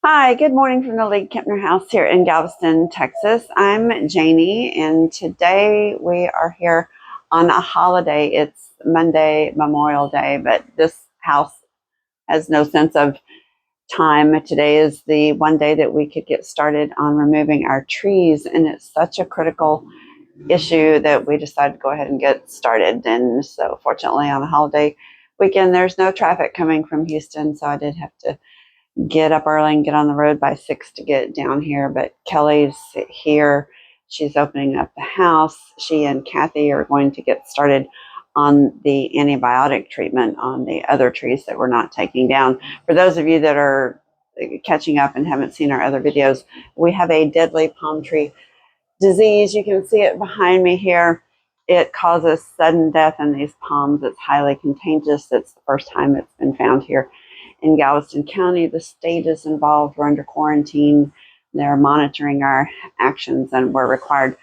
Hi, good morning from the League-Kempner House here in Galveston, Texas. I'm Janie, and today we are here on a holiday. It's Monday, Memorial Day, but this house has no sense of time. Today is the one day that we could get started on removing our trees, and it's such a critical issue that we decided to go ahead and get started. And so, fortunately, on a holiday weekend, there's no traffic coming from Houston, so I did have to get up early and get on the road by 6 to get down here. But Kelly's here. She's opening up the house. She and Kathy are going to get started on the antibiotic treatment on the other trees that we're not taking down. For those of you that are catching up and haven't seen our other videos, we have a deadly palm tree disease. You can see it behind me here. It causes sudden death in these palms. It's highly contagious. It's the first time it's been found here in Galveston County. The state is involved. We're under quarantine. They're monitoring our actions, and we're required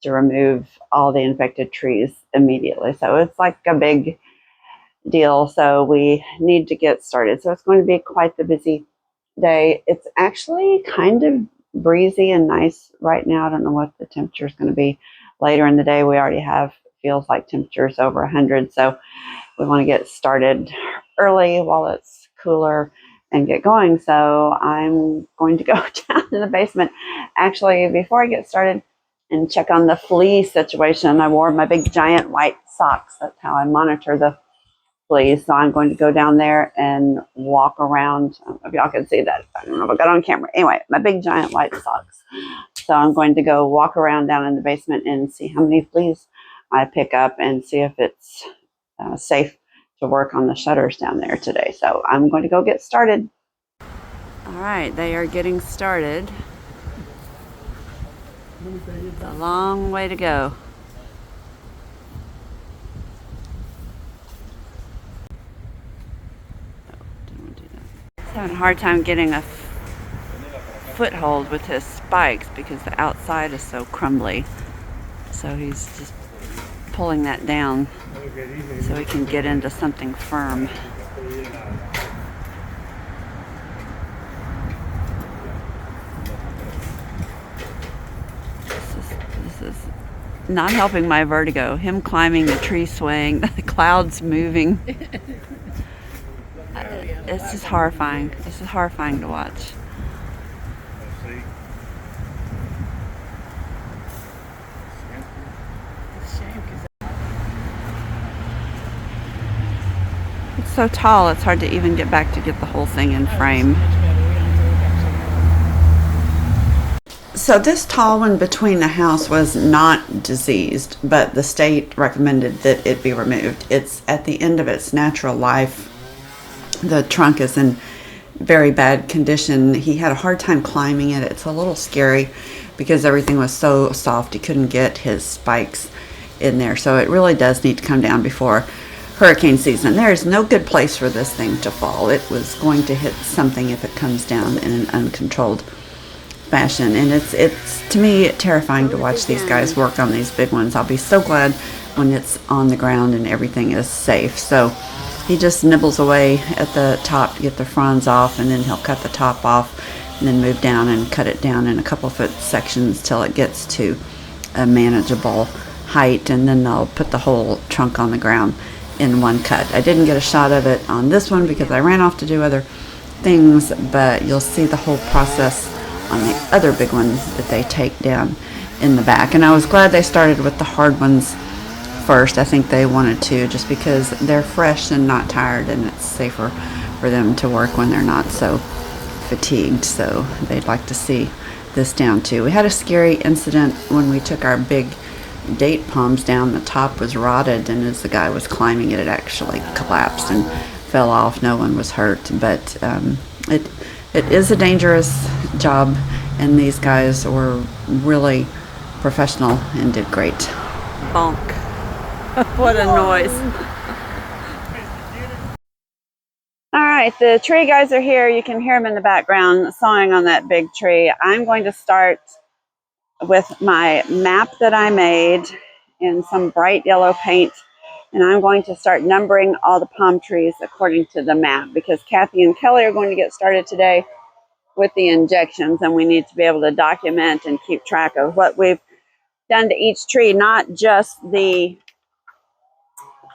to remove all the infected trees immediately. So it's like a big deal. So we need to get started. So it's going to be quite the busy day. It's actually kind of breezy and nice right now. I don't know what the temperature is going to be later in the day. We already have feels like temperatures over 100. So we want to get started early while it's cooler and get going. So I'm going to go down in the basement. Actually, before I get started and check on the flea situation, I wore my big giant white socks. That's how I monitor the fleas. So I'm going to go down there and walk around. I don't know if y'all can see that. I don't know if I got on camera. Anyway, my big giant white socks. So I'm going to go walk around down in the basement and see how many fleas I pick up and see if it's safe to work on the shutters down there today. So I'm going to go get started. All right, they are getting started. It's a long way to go. He's having a hard time getting a foothold with his spikes because the outside is so crumbly. So he's just pulling that down so he can get into something firm. This is not helping my vertigo. Him climbing the tree swing, the clouds moving. It's just horrifying. This is horrifying to watch. It's so tall, it's hard to even get back to get the whole thing in frame. So this tall one between the house was not diseased, but the state recommended that it be removed. It's at the end of its natural life. The trunk is in very bad condition. He had a hard time climbing it. It's a little scary because everything was so soft he couldn't get his spikes in there. So it really does need to come down before hurricane season. There is no good place for this thing to fall. It was going to hit something if it comes down in an uncontrolled fashion. And it's to me terrifying to watch these guys work on these big ones. I'll be so glad when it's on the ground and everything is safe. So he just nibbles away at the top to get the fronds off, and then he'll cut the top off and then move down and cut it down in a couple foot sections till it gets to a manageable height, and then they'll put the whole trunk on the ground in one cut. I didn't get a shot of it on this one because I ran off to do other things, but you'll see the whole process on the other big ones that they take down in the back. And I was glad they started with the hard ones first. I think they wanted to, just because they're fresh and not tired, and it's safer for them to work when they're not so fatigued. So they'd like to see this down too. We had a scary incident when we took our big date palms down. The top was rotted, and as the guy was climbing it, it actually collapsed and fell off. No one was hurt, but it is a dangerous job, and these guys were really professional and did great. Bonk. What a noise. All right, the tree guys are here. You can hear them in the background sawing on that big tree. I'm going to start with my map that I made in some bright yellow paint, and I'm going to start numbering all the palm trees according to the map, because Kathy and Kelly are going to get started today, with the injections, and we need to be able to document and keep track of what we've done to each tree, not just the,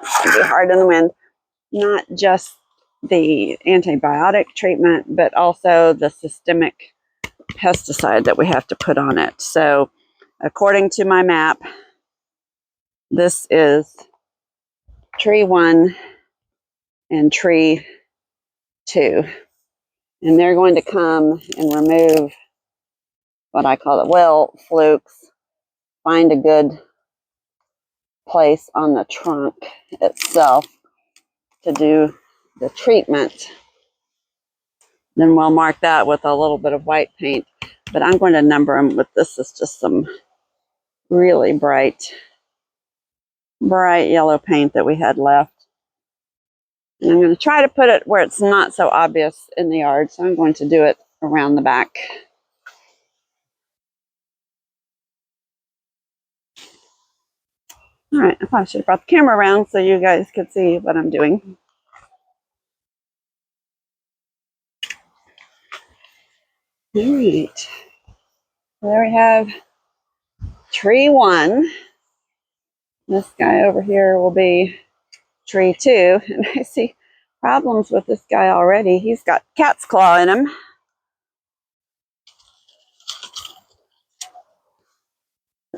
it's gonna be hard in the wind, not just the antibiotic treatment, but also the systemic pesticide that we have to put on it. So according to my map, this is tree 1 and tree 2. And they're going to come and remove what I call it, flukes, find a good place on the trunk itself to do the treatment. Then we'll mark that with a little bit of white paint. But I'm going to number them with, this is just some really bright yellow paint that we had left. And I'm going to try to put it where it's not so obvious in the yard. So I'm going to do it around the back. All right, I probably should have brought the camera around so you guys could see what I'm doing. All right, there we have tree 1. This guy over here will be tree 2. And I see problems with this guy already. He's got cat's claw in him.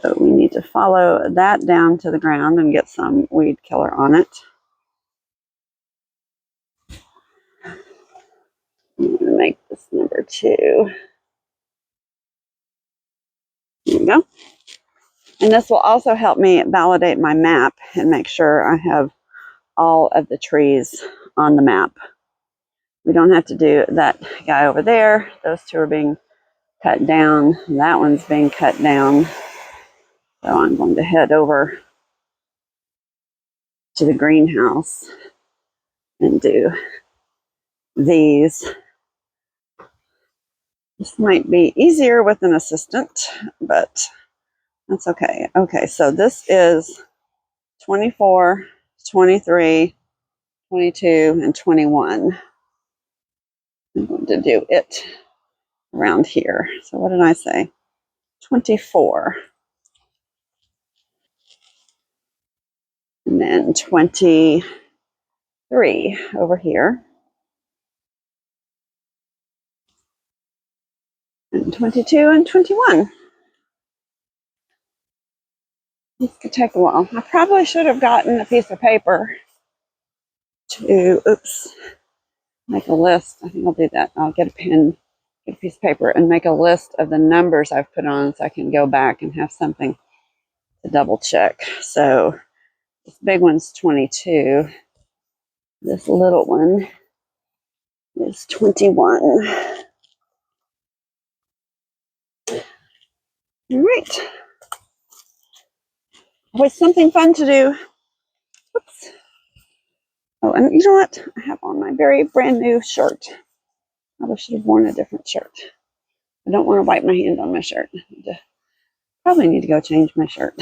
So we need to follow that down to the ground and get some weed killer on it. I'm going to make this number 2. There we go. And this will also help me validate my map and make sure I have all of the trees on the map. We don't have to do that guy over there. Those 2 are being cut down. That one's being cut down. So I'm going to head over to the greenhouse and do these. This might be easier with an assistant, but that's okay. Okay, so this is 24, 23, 22, and 21. I'm going to do it around here. So what did I say? 24. And then 23 over here. And 22 and 21. This could take a while. I probably should have gotten a piece of paper to, make a list. I think I'll do that. I'll get a pen, get a piece of paper, and make a list of the numbers I've put on so I can go back and have something to double check. So this big one's 22. This little one is 21. All right. Always something fun to do. Oops. Oh, and you know what? I have on my very brand new shirt. I should have worn a different shirt. I don't want to wipe my hand on my shirt. Probably need to go change my shirt.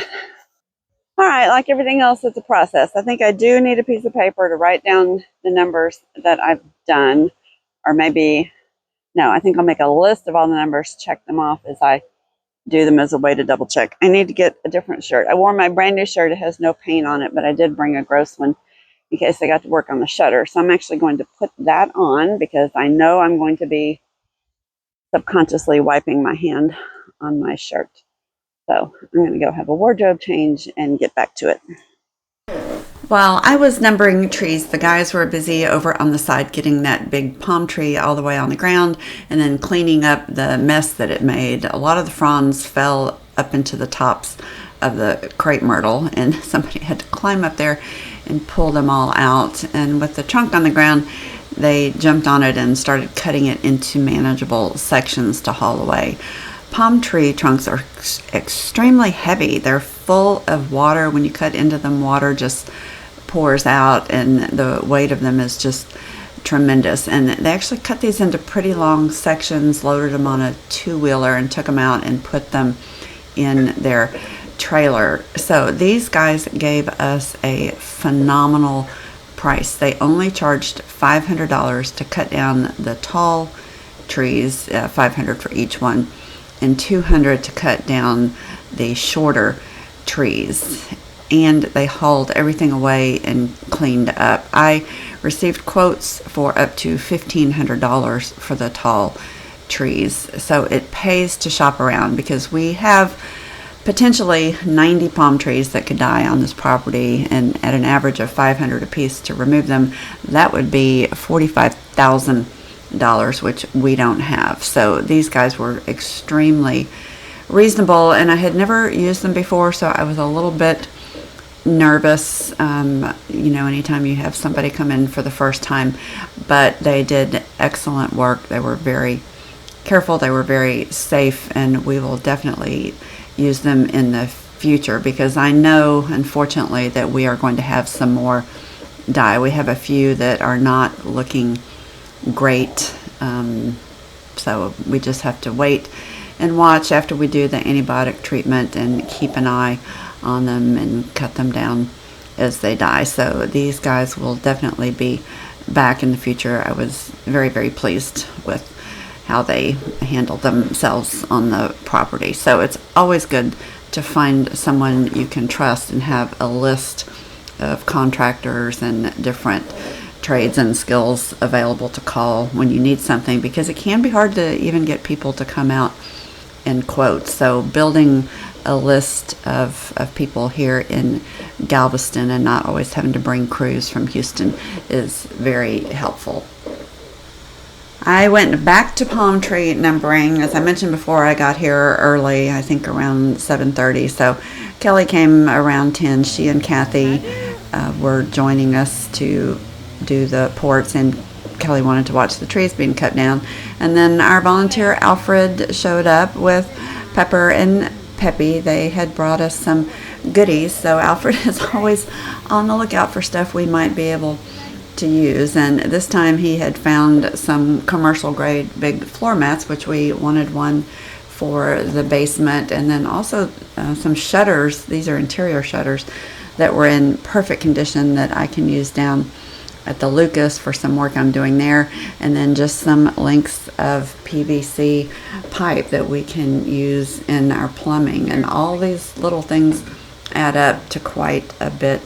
All right, like everything else, it's a process. I think I do need a piece of paper to write down the numbers that I've done. Or maybe, no, I think I'll make a list of all the numbers, check them off as I do them as a way to double check. I need to get a different shirt. I wore my brand new shirt. It has no paint on it, but I did bring a gross one in case I got to work on the shutter. So I'm actually going to put that on because I know I'm going to be subconsciously wiping my hand on my shirt. So I'm going to go have a wardrobe change and get back to it. While I was numbering trees, the guys were busy over on the side getting that big palm tree all the way on the ground and then cleaning up the mess that it made. A lot of the fronds fell up into the tops of the crepe myrtle, and somebody had to climb up there and pull them all out. And with the trunk on the ground, they jumped on it and started cutting it into manageable sections to haul away. Palm tree trunks are extremely heavy. They're full of water. When you cut into them, water just pours out, and the weight of them is just tremendous. And they actually cut these into pretty long sections, loaded them on a 2-wheeler, and took them out and put them in their trailer. So these guys gave us a phenomenal price. They only charged $500 to cut down the tall trees, 500 for each one, and 200 to cut down the shorter trees. And they hauled everything away and cleaned up. I received quotes for up to $1,500 for the tall trees. So it pays to shop around, because we have potentially 90 palm trees that could die on this property, and at an average of $500 a piece to remove them, that would be $45,000, which we don't have. So these guys were extremely reasonable, and I had never used them before, so I was a little bit nervous, anytime you have somebody come in for the first time, but they did excellent work. They were very careful, they were very safe, and we will definitely use them in the future, because I know, unfortunately, that we are going to have some more die. We have a few that are not looking great, so we just have to wait and watch after we do the antibiotic treatment and keep an eye on them and cut them down as they die. So these guys will definitely be back in the future. I was very, very pleased with how they handled themselves on the property. So it's always good to find someone you can trust and have a list of contractors and different trades and skills available to call when you need something, because it can be hard to even get people to come out and quote. So building a list of people here in Galveston and not always having to bring crews from Houston is very helpful. I went back to palm tree numbering. As I mentioned before, I got here early, I think around 7:30. So Kelly came around 10. She and Kathy were joining us to do the ports, and Kelly wanted to watch the trees being cut down. And then our volunteer Alfred showed up with Pepper and Peppy. They had brought us some goodies, so Alfred is always on the lookout for stuff we might be able to use, and this time he had found some commercial grade big floor mats, which we wanted one for the basement, and then also some shutters. These are interior shutters that were in perfect condition that I can use down at the Lucas for some work I'm doing there, and then just some lengths of PVC pipe that we can use in our plumbing. And all these little things add up to quite a bit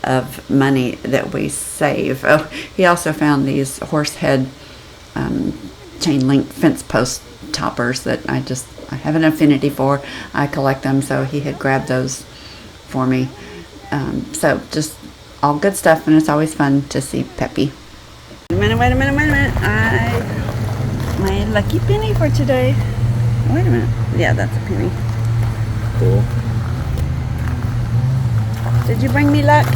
of money that we save. Oh, he also found these horse head chain link fence post toppers that I have an affinity for. I collect them, so he had grabbed those for me. So just all good stuff, and it's always fun to see Peppy. Wait a minute. My lucky penny for today. Wait a minute. Yeah, that's a penny. Cool. Did you bring me luck?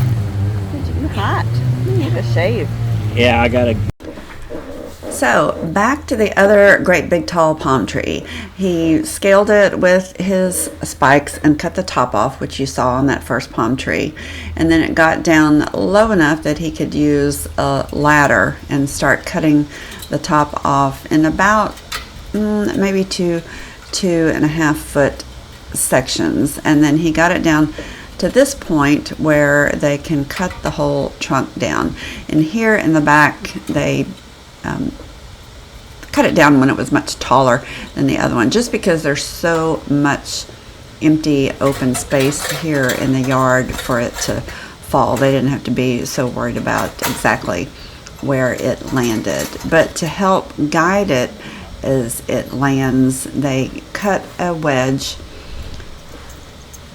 You're hot. You need a shave. Yeah, I gotta. So back to the other great big tall palm tree. He scaled it with his spikes and cut the top off, which you saw on that first palm tree. And then it got down low enough that he could use a ladder and start cutting the top off in about maybe 2.5 foot sections. And then he got it down to this point where they can cut the whole trunk down. And here in the back, they cut it down when it was much taller than the other one, just because there's so much empty open space here in the yard for it to fall. They didn't have to be so worried about exactly where it landed. But to help guide it as it lands, they cut a wedge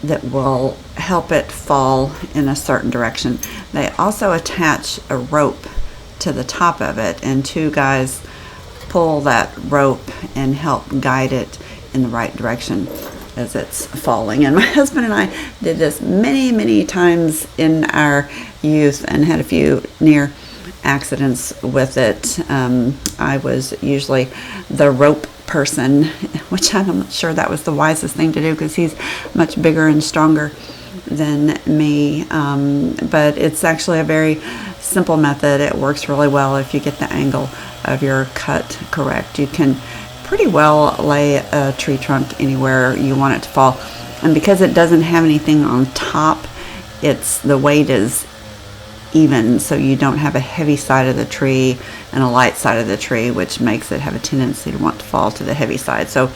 that will help it fall in a certain direction. They also attach a rope to the top of it, and two guys pull that rope and help guide it in the right direction as it's falling. And my husband and I did this many times in our youth and had a few near accidents with it. I was usually the rope person, which I'm not sure that was the wisest thing to do, because he's much bigger and stronger than me, but it's actually a very simple method. It works really well if you get the angle of your cut correct. You can pretty well lay a tree trunk anywhere you want it to fall, and because it doesn't have anything on top, the weight is even, so you don't have a heavy side of the tree and a light side of the tree, which makes it have a tendency to want to fall to the heavy side. So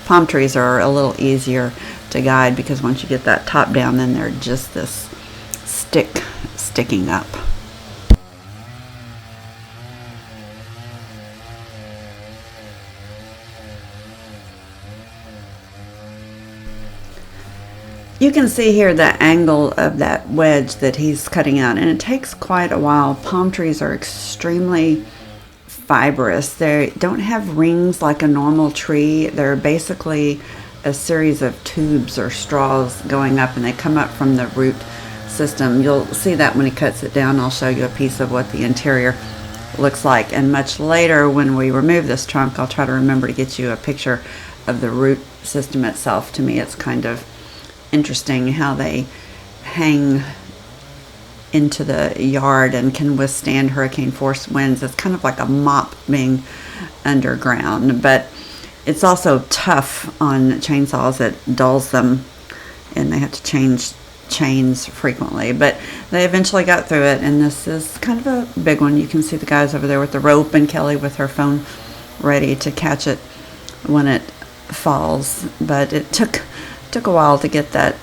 palm trees are a little easier to guide, because once you get that top down, then they're just this sticking up. You can see here the angle of that wedge that he's cutting out, and it takes quite a while. Palm trees are extremely fibrous. They don't have rings like a normal tree. They're basically a series of tubes or straws going up, and they come up from the root system. You'll see that when he cuts it down. I'll show you a piece of what the interior looks like, and much later when we remove this trunk, I'll try to remember to get you a picture of the root system itself. To me, it's kind of interesting how they hang into the yard and can withstand hurricane force winds. It's kind of like a mop being underground, but it's also tough on chainsaws. It dulls them, and they have to change chains frequently, but they eventually got through it, and this is kind of a big one. You can see the guys over there with the rope, and Kelly with her phone ready to catch it when it falls. But it took a while to get that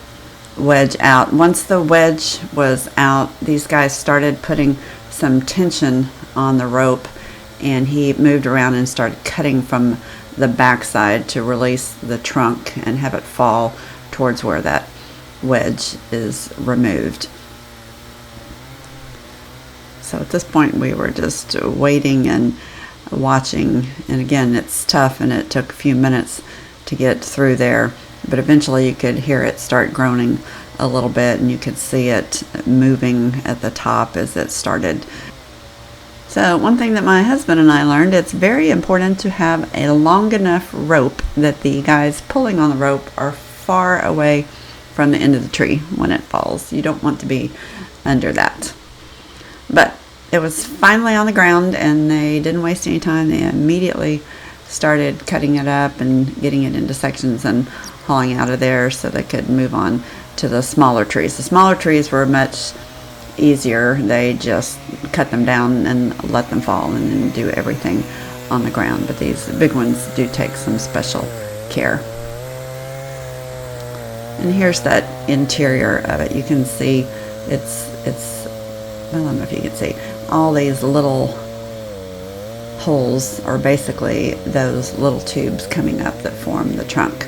wedge out. Once the wedge was out, these guys started putting some tension on the rope, and he moved around and started cutting from the backside to release the trunk and have it fall towards where that wedge is removed. So at this point we were just waiting and watching, and again, it's tough, and it took a few minutes to get through there. But eventually you could hear it start groaning a little bit, and you could see it moving at the top as it started. So one thing that my husband and I learned, it's very important to have a long enough rope that the guys pulling on the rope are far away from the end of the tree when it falls. You don't want to be under that. But it was finally on the ground, and they didn't waste any time. They immediately started cutting it up and getting it into sections and hauling out of there so they could move on to the smaller trees. The smaller trees were much easier. They just cut them down and let them fall and then do everything on the ground. But these big ones do take some special care. And here's that interior of it. You can see it's well, I don't know if you can see all these little holes are basically those little tubes coming up that form the trunk.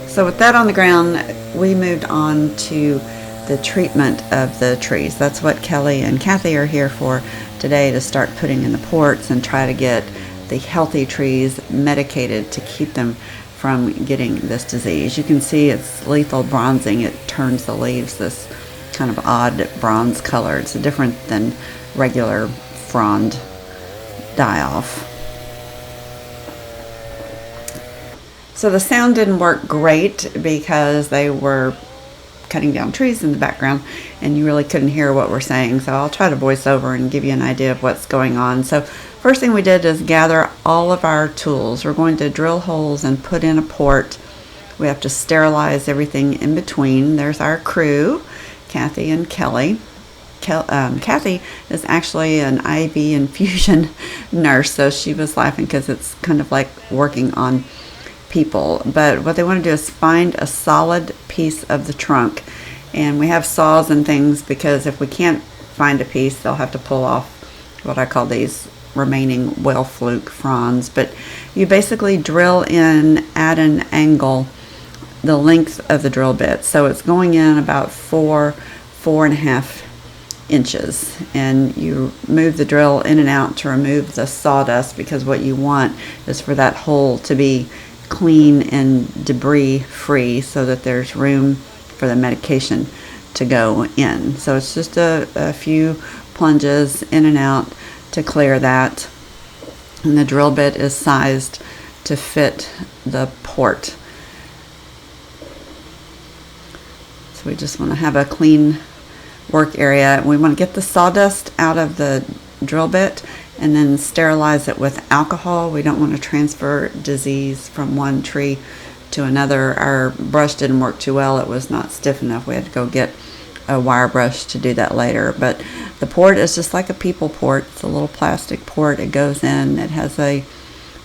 So with that on the ground, we moved on to the treatment of the trees. That's what Kelly and Kathy are here for today, to start putting in the ports and try to get the healthy trees medicated to keep them from getting this disease. You can see it's lethal bronzing. It turns the leaves this kind of odd bronze color. It's different than regular frond die-off. So the sound didn't work great because they were cutting down trees in the background, and you really couldn't hear what we're saying. So I'll try to voice over and give you an idea of what's going on. So first thing we did is gather all of our tools. We're going to drill holes and put in a port. We have to sterilize everything in between. There's our crew, Kathy and Kelly. Kathy is actually an IV infusion nurse, so she was laughing because it's kind of like working on people. But what they want to do is find a solid piece of the trunk, and we have saws and things, because if we can't find a piece, they'll have to pull off what I call these remaining well fluke fronds. But you basically drill in at an angle the length of the drill bit, so it's going in about 4.5 inches, and you move the drill in and out to remove the sawdust, because what you want is for that hole to be clean and debris free, so that there's room for the medication to go in. So it's just a few plunges in and out to clear that, and the drill bit is sized to fit the port. So we just want to have a clean work area. We want to get the sawdust out of the drill bit and then sterilize it with alcohol. We don't want to transfer disease from one tree to another. Our brush didn't work too well. It was not stiff enough. We had to go get a wire brush to do that later. But the port is just like a people port. It's a little plastic port. It goes in. It has a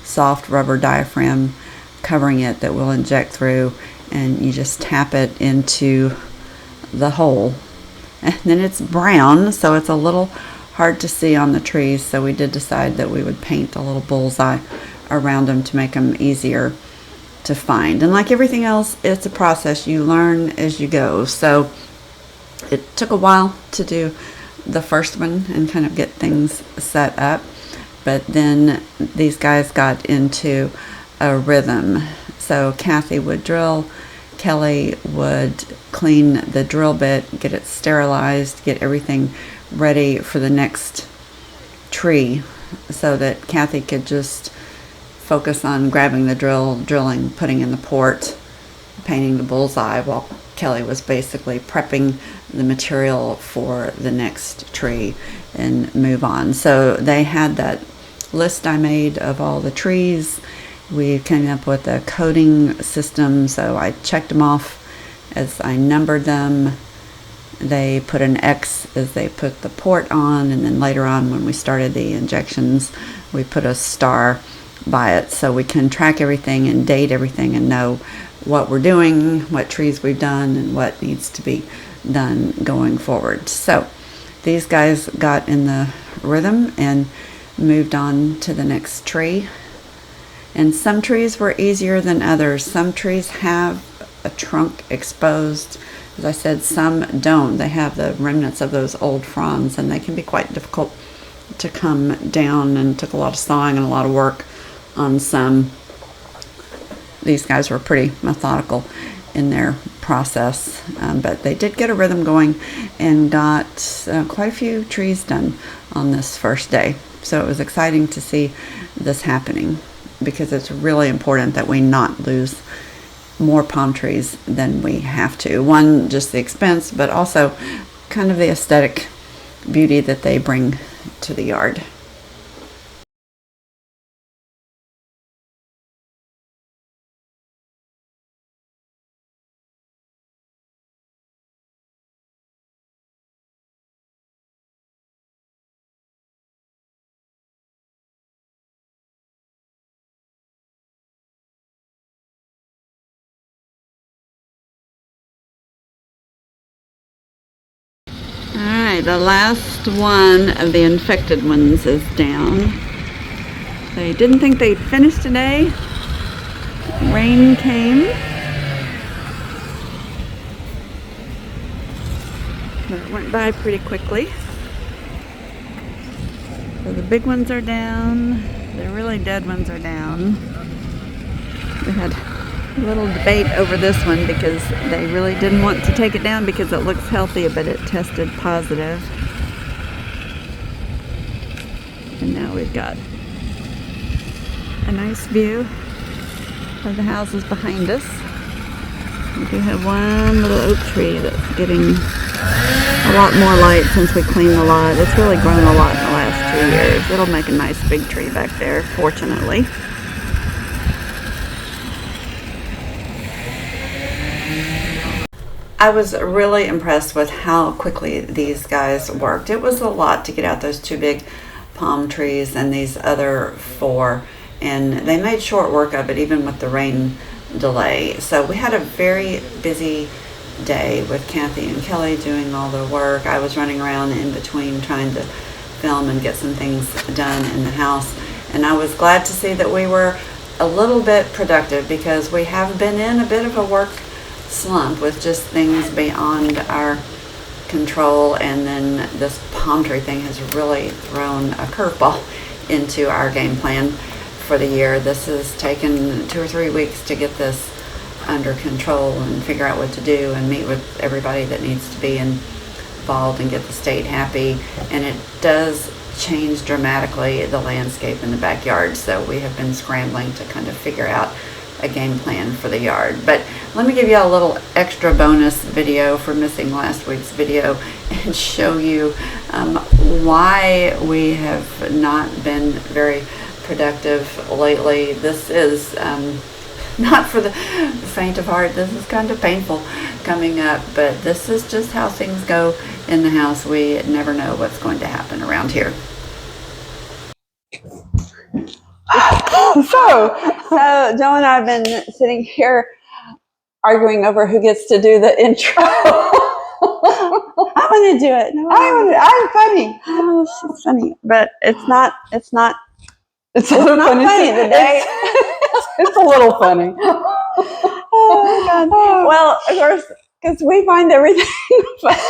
soft rubber diaphragm covering it that will inject through, and you just tap it into the hole. And then it's brown, so it's a little hard to see on the trees, so we did decide that we would paint a little bullseye around them to make them easier to find. And like everything else, it's a process. You learn as you go. So it took a while to do the first one and kind of get things set up, but then these guys got into a rhythm. So Kathy would drill, Kelly would clean the drill bit, get it sterilized, get everything ready for the next tree, so that Kathy could just focus on grabbing the drill, drilling, putting in the port, painting the bullseye, while Kelly was basically prepping the material for the next tree and move on. So they had that list I made of all the trees. We came up with a coding system, so I checked them off as I numbered them. They put an X as they put the port on, and then later on when we started the injections, we put a star by it, so we can track everything and date everything and know what we're doing, what trees we've done, and what needs to be done going forward. So these guys got in the rhythm and moved on to the next tree. And some trees were easier than others. Some trees have a trunk exposed. As I said, some don't. They have the remnants of those old fronds, and they can be quite difficult to come down, and took a lot of sawing and a lot of work on some. These guys were pretty methodical in their process, but they did get a rhythm going and got quite a few trees done on this first day. So it was exciting to see this happening, because it's really important that we not lose more palm trees than we have to. One, just the expense, but also kind of the aesthetic beauty that they bring to the yard. Alright, the last one of the infected ones is down. They didn't think they'd finish today. Rain came. But it went by pretty quickly. So the big ones are down. The really dead ones are down. We had a little debate over this one because they really didn't want to take it down because it looks healthy, but it tested positive. And now we've got a nice view of the houses behind us. We do have one little oak tree that's getting a lot more light since we cleaned the lot. It's really grown a lot in the last 2 years. It'll make a nice big tree back there, fortunately. I was really impressed with how quickly these guys worked. It was a lot to get out those 2 big palm trees and these other 4, and they made short work of it even with the rain delay. So we had a very busy day with Kathy and Kelly doing all the work. I was running around in between trying to film and get some things done in the house, and I was glad to see that we were a little bit productive, because we have been in a bit of a work slump with just things beyond our control, and then this palm tree thing has really thrown a curveball into our game plan for the year. This has taken 2 or 3 weeks to get this under control and figure out what to do and meet with everybody that needs to be involved and get the state happy, and it does change dramatically the landscape in the backyard. So we have been scrambling to kind of figure out a game plan for the yard. But let me give you a little extra bonus video for missing last week's video and show you why we have not been very productive lately. This is not for the faint of heart. This is kind of painful coming up, but this is just how things go in the house. We never know what's going to happen around here. So Joe and I have been sitting here arguing over who gets to do the intro. I want to do it. No, I'm funny. Oh, she's funny, but it's not. It's not funny today. It's a little funny. Oh God. Well, of course, because we find everything funny.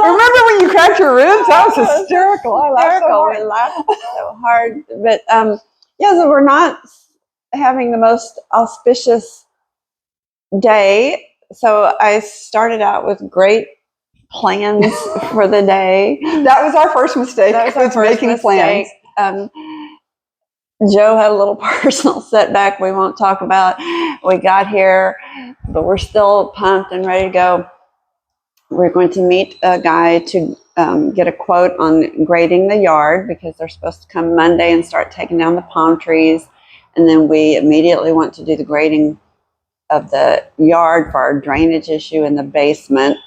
Remember when you cracked your ribs? That was hysterical. I laughed so hard. We laughed so hard, but yeah. So we're not having the most auspicious day. So I started out with great plans for the day. That was our first mistake. That was our first making mistake. plans. Joe had a little personal setback we won't talk about. We got here, but we're still pumped and ready to go. We're going to meet a guy to get a quote on grading the yard because they're supposed to come Monday and start taking down the palm trees. And then we immediately want to do the grading of the yard for our drainage issue in the basement,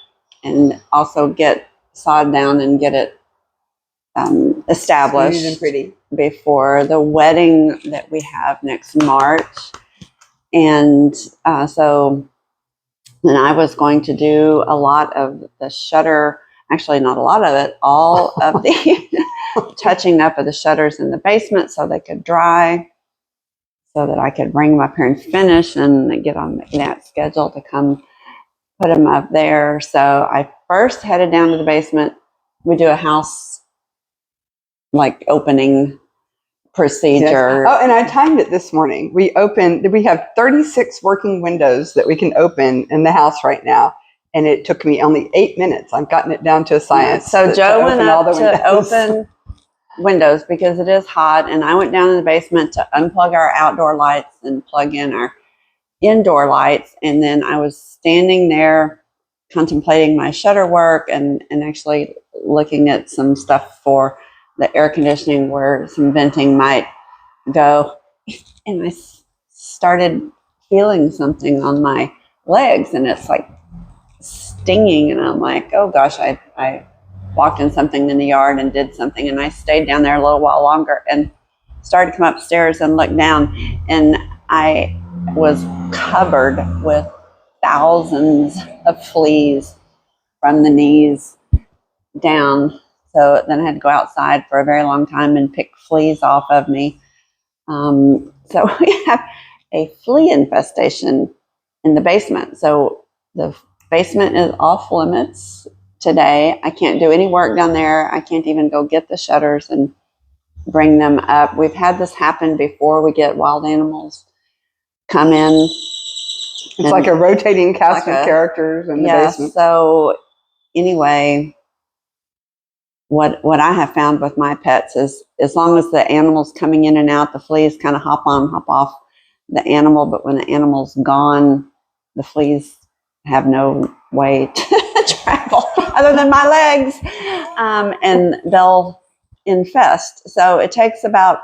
and also get sod down and get it established Smooth and pretty before the wedding that we have next March. And so then I was going to do a lot of the shutter, actually not a lot of it, all of the touching up of the shutters in the basement so they could dry, so that I could bring them up here and finish and get on that schedule to come put them up there. So I first headed down to the basement. We do a house like opening procedure. Yes. Oh, and I timed it this morning. We have 36 working windows that we can open in the house right now. And it took me only 8 minutes. I've gotten it down to a science. So Joe went up to open windows because it is hot, and I went down in the basement to unplug our outdoor lights and plug in our indoor lights. And then I was standing there contemplating my shutter work and actually looking at some stuff for the air conditioning where some venting might go. And I started feeling something on my legs, and it's like stinging. And I'm like, oh gosh, I walked in something in the yard and did something. And I stayed down there a little while longer and started to come upstairs and look down. And I was covered with thousands of fleas from the knees down. So then I had to go outside for a very long time and pick fleas off of me. So we have a flea infestation in the basement. So the basement is off limits today. I can't do any work down there. I can't even go get the shutters and bring them up. We've had this happen before. We get wild animals come in. It's like a rotating cast of characters in the basement. So anyway, what I have found with my pets is as long as the animal's coming in and out, the fleas kind of hop on, hop off the animal. But when the animal's gone, the fleas have no way to travel other than my legs, and they'll infest. So it takes about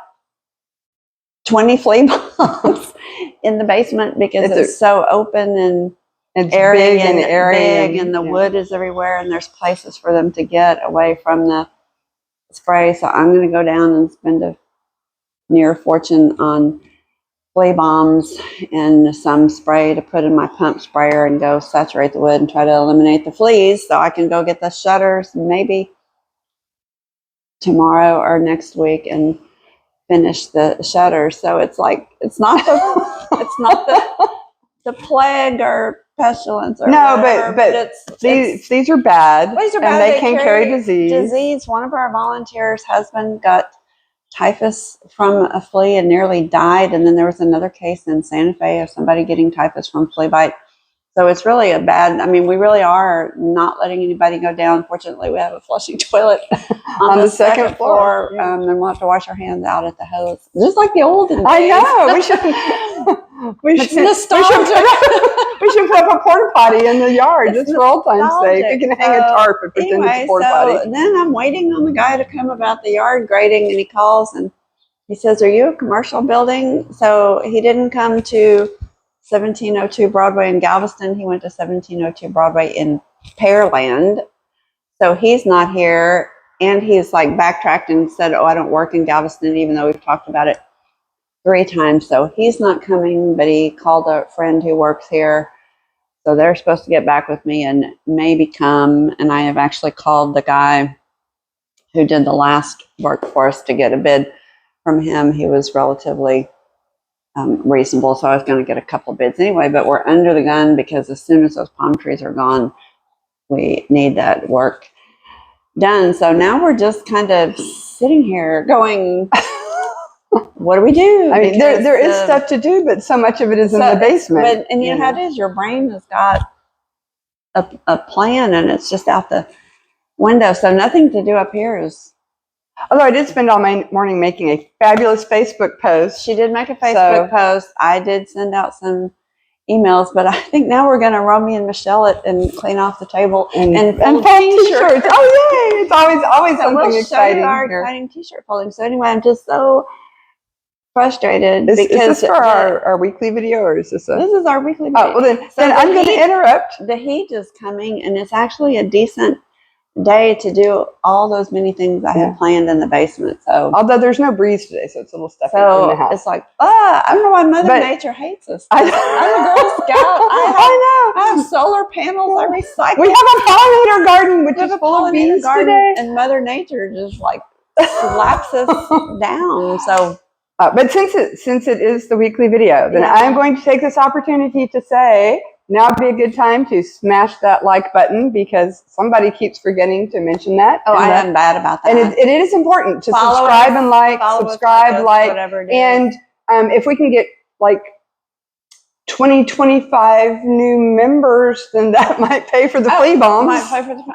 20 flea bombs in the basement because it's so open and it's airy big and airy big, and the wood is everywhere, and there's places for them to get away from the spray. So I'm going to go down and spend a near fortune on flea bombs and some spray to put in my pump sprayer and go saturate the wood and try to eliminate the fleas so I can go get the shutters maybe tomorrow or next week and finish the shutters. So it's like it's not the plague or pestilence or whatever, but these are bad. These are and bad. they can carry disease. One of our volunteers' husband got typhus from a flea and nearly died. And then there was another case in Santa Fe of somebody getting typhus from flea bite. So it's really a bad, I mean, we really are not letting anybody go down. Fortunately, we have a flushing toilet on the second floor. Yeah. And we'll have to wash our hands out at the hose. Just like the olden days. I know. We should put up a porta potty in the yard just for old time's sake. We can hang a tarp and pretend it's a porta potty. Then I'm waiting on the guy to come about the yard grading, and he calls and he says, "Are you a commercial building?" So he didn't come to 1702 Broadway in Galveston. He went to 1702 Broadway in Pearland. So he's not here. And he's like backtracked and said, oh, I don't work in Galveston, even though we've talked about it 3 times. So he's not coming, but he called a friend who works here. So they're supposed to get back with me and maybe come. And I have actually called the guy who did the last work for us to get a bid from him. He was relatively reasonable, so I was going to get a couple bids anyway, but we're under the gun because as soon as those palm trees are gone, we need that work done. So now we're just kind of sitting here going, what do we do? I mean, there is stuff to do, but so much of it is in the basement. And you know how it is, your brain has got a plan and it's just out the window. So nothing to do up here is. Although I did spend all my morning making a fabulous Facebook post. She did make a Facebook post. I did send out some emails, but I think now we're going to Romy and Michelle it and clean off the table and fold t-shirts. Oh yay! It's always something we'll exciting. Show you our exciting t-shirt folding. So anyway, I'm just so frustrated Is because this for our weekly video, or is this this is our weekly video? Oh well, then I'm going to interrupt. The heat is coming, and it's actually a decent day to do all those many things I had planned in the basement. So although there's no breeze today, so it's a little stuffy in the house. It's like, I don't know why Mother Nature hates us. I'm a Girl Scout. I have solar panels. I recycle. We have a pollinator garden, which is full of bees today. And Mother Nature just like slaps us down. So, but since it is the weekly video, then I'm going to take this opportunity to say, now would be a good time to smash that like button because somebody keeps forgetting to mention that. Oh, I am bad about that. And it is important to subscribe and like, whatever it is. And if we can get like 25 new members, then that might pay for the flea bombs.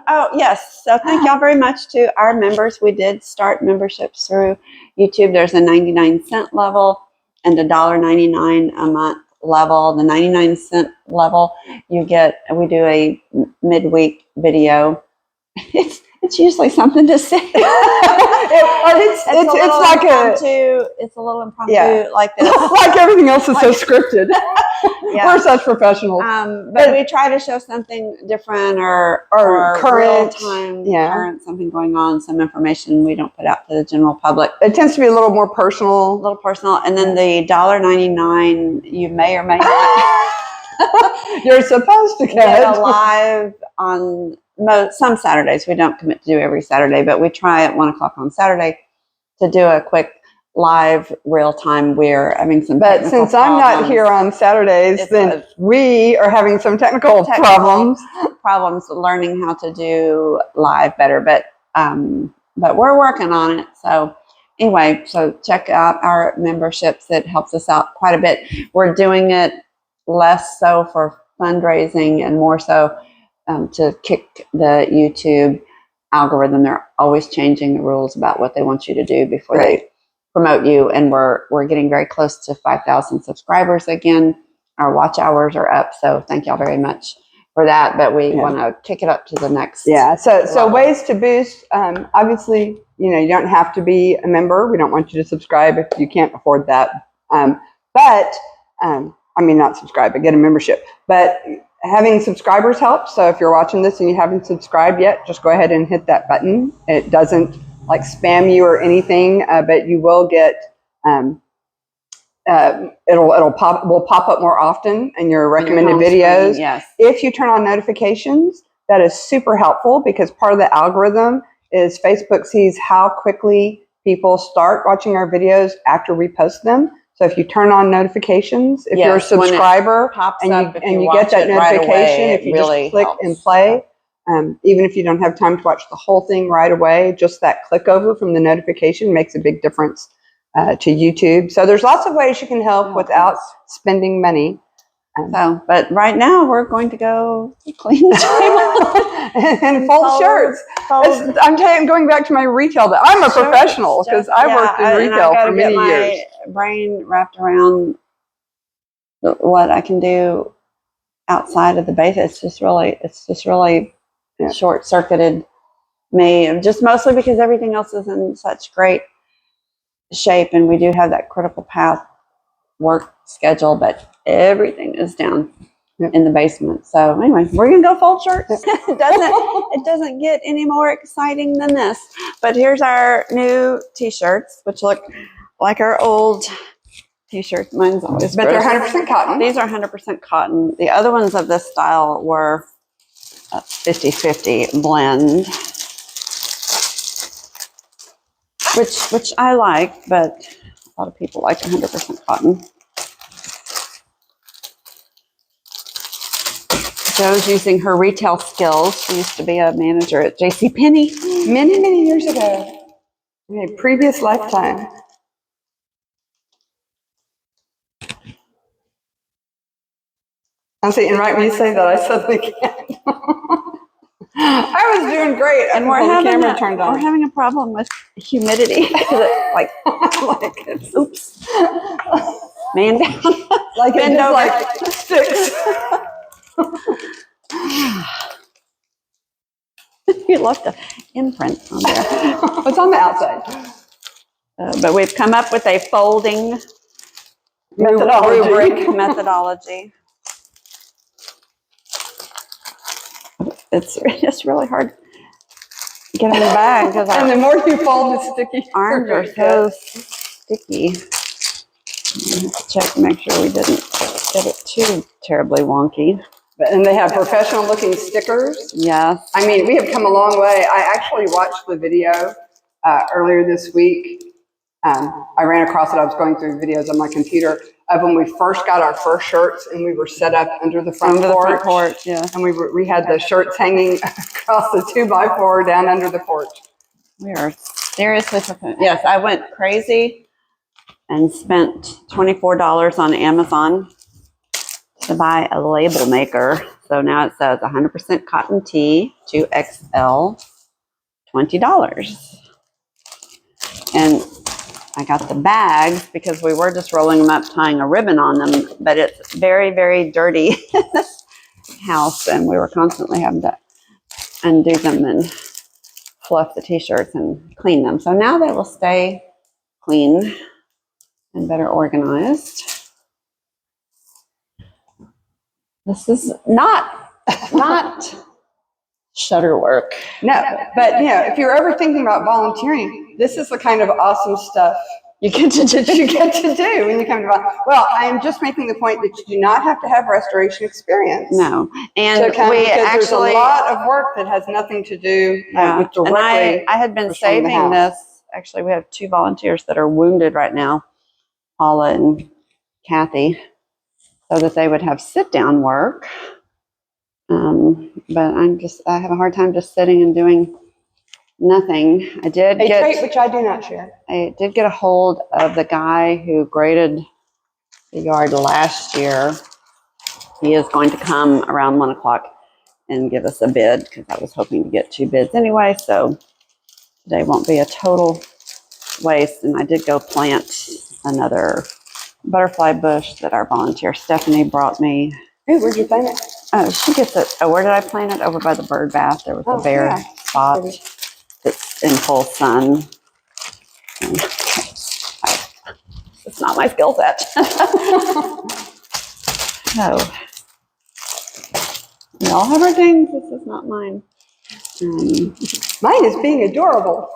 Oh, yes. So thank y'all very much to our members. We did start memberships through YouTube. There's a 99-cent level and a $1.99 a month level. The 99-cent level, we do a midweek video. It's usually something to say. It's a little impromptu like this. Like everything else is so scripted. We're such professionals. But we try to show something different or current, current, something going on, some information we don't put out to the general public. It tends to be a little more personal. And then the $1.99 you may or may not. You're supposed to get a live on some Saturdays. We don't commit to do every Saturday, but we try at 1:00 on Saturday to do a quick live real time. We're having some but since I'm not here on Saturdays, then we are having some technical problems learning how to do live better, but we're working on it. So anyway, so check out our memberships. It helps us out quite a bit. We're doing it less so for fundraising and more so to kick the YouTube algorithm. They're always changing the rules about what they want you to do before they promote you. And we're getting very close to 5,000 subscribers again. Our watch hours are up. So thank y'all very much for that. But we want to kick it up to the next. Yeah. So ways to boost. Obviously, you don't have to be a member. We don't want you to subscribe if you can't afford that. Not subscribe, but get a membership. But having subscribers helps. So if you're watching this and you haven't subscribed yet, just go ahead and hit that button. It doesn't like spam you or anything, but you will get will pop up more often in your recommended videos. Yes. If you turn on notifications, that is super helpful because part of the algorithm is Facebook sees how quickly people start watching our videos after we post them. So if you turn on notifications, if you're a subscriber and you get that notification, if you just click and play, even if you don't have time to watch the whole thing right away, just that click over from the notification makes a big difference to YouTube. So there's lots of ways you can help without spending money. But right now we're going to go clean the table and fold shirts. I'm going back to my retail. I'm a professional because I worked in retail for many years. My brain wrapped around what I can do outside of the base. It's just really short-circuited me. Just mostly because everything else is in such great shape, and we do have that critical path work schedule, but everything is down Yep. in the basement. So anyway, we're gonna go fold shirts. It doesn't get any more exciting than this. But here's our new t-shirts, which look like our old t-shirts. Mine's always But they're gross. 100% cotton. These are 100% cotton. The other ones of this style were a 50-50 blend, which I like, but a lot of people like 100% cotton. Jo's using her retail skills. She used to be a manager at JCPenney. Many, many years ago. In a previous lifetime. I'm saying, right when you say that, I suddenly can't. I was doing great, And until the camera turned on. we're having a problem with humidity. like, oops, man down. Like Bend it just over. like sticks. You left an imprint on there. It's on the outside. But we've come up with a folding Methodology. rubric methodology. It's just really hard to get in the bag because And the our more you fold, the sticky. arms are so sticky. I have to check to make sure we didn't get it too terribly wonky. And they have professional looking stickers. Yes. I mean, we have come a long way. I actually watched the video earlier this week. I ran across it. I was going through videos on my computer of when we first got our first shirts and we were set up under the front porch. Yeah. And we had the shirts hanging across the 2x4 down under the porch. We are seriously prepared. Yes, I went crazy and spent $24 on Amazon to buy a label maker. So now it says 100% cotton tee, 2XL, $20. And I got the bags because we were just rolling them up, tying a ribbon on them, but it's very, very dirty in this house, and we were constantly having to undo them and fluff the t-shirts and clean them. So now they will stay clean and better organized. This is not shutter work. No, but if you're ever thinking about volunteering, this is the kind of awesome stuff you get to do when you come to volunteer. Well, I am just making the point that you do not have to have restoration experience. No, and to come, we because actually there's a lot of work that has nothing to do with and directly. I had been restoring the saving house. this. Actually, we have 2 volunteers that are wounded right now, Paula and Kathy, so that they would have sit-down work. But I have a hard time just sitting and doing nothing. A trait which I do not share. I did get a hold of the guy who graded the yard last year. He is going to come around 1 o'clock and give us a bid because I was hoping to get 2 bids anyway. So today won't be a total waste. And I did go plant another butterfly bush that our volunteer Stephanie brought me. Hey, where'd you find it? Oh, she gets it. Oh, where did I plant it? Over by the bird bath. There was a bare spot that's in full sun. It's not my skill set. So, we all have our things. This is not mine. Mine is being adorable.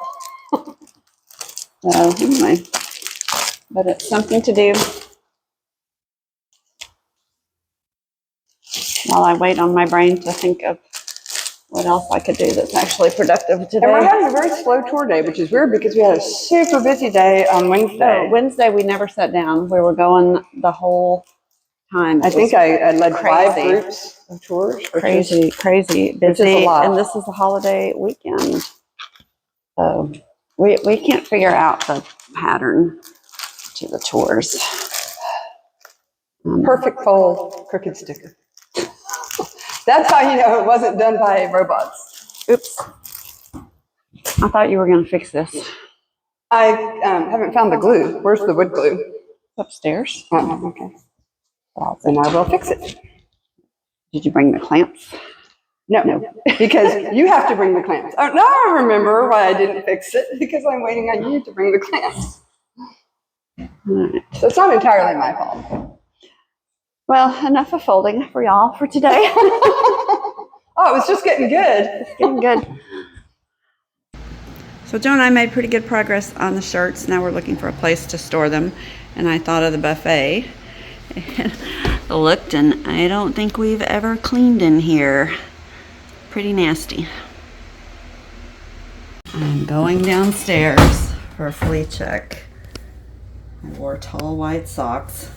So, anyway, but it's something to do while I wait on my brain to think of what else I could do that's actually productive today. And we're having a very slow tour day, which is weird because we had a super busy day on Wednesday. Wednesday, we never sat down. We were going the whole time. I think I led crazy. 5 groups of tours. Crazy busy. Which is a lot. And this is a holiday weekend. So we can't figure out the pattern to the tours. Perfect fold, crooked sticker. That's how you know it wasn't done by robots. Oops. I thought you were going to fix this. I haven't found the glue. Where's the wood glue? Upstairs. Oh, okay. Well, then I will fix it. Did you bring the clamps? No, because you have to bring the clamps. Oh, now I remember why I didn't fix it, because I'm waiting on you to bring the clamps. All right. So it's not entirely my fault. Well, enough of folding for y'all for today. Oh, it was just getting good. It's getting good. So Joe and I made pretty good progress on the shirts. Now we're looking for a place to store them. And I thought of the buffet. And looked, and I don't think we've ever cleaned in here. Pretty nasty. I'm going downstairs for a flea check. I wore tall white socks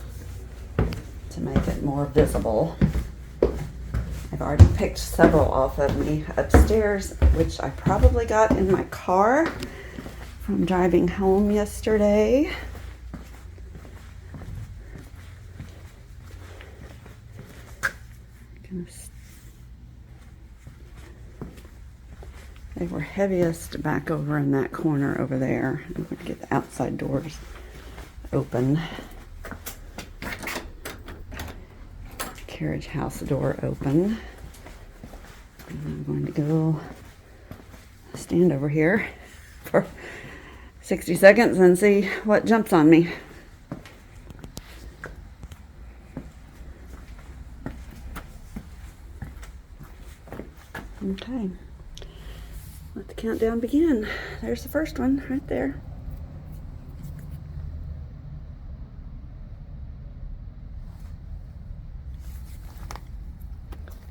to make it more visible. I've already picked several off of me upstairs, which I probably got in my car from driving home yesterday. They were heaviest back over in that corner over there. I'm going to get the outside doors open. Carriage house door open. And I'm going to go stand over here for 60 seconds and see what jumps on me. Okay. Let the countdown begin. There's the first one right there.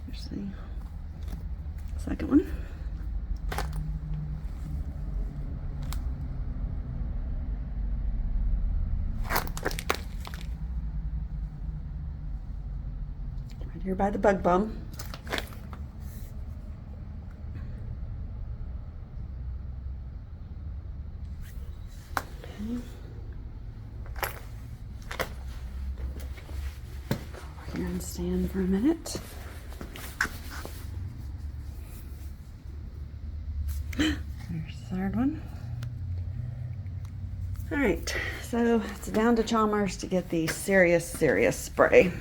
There's the second one. Right here by the bug bum. Here and stand for a minute. There's the third one. All right, so it's down to Chalmers to get the serious spray.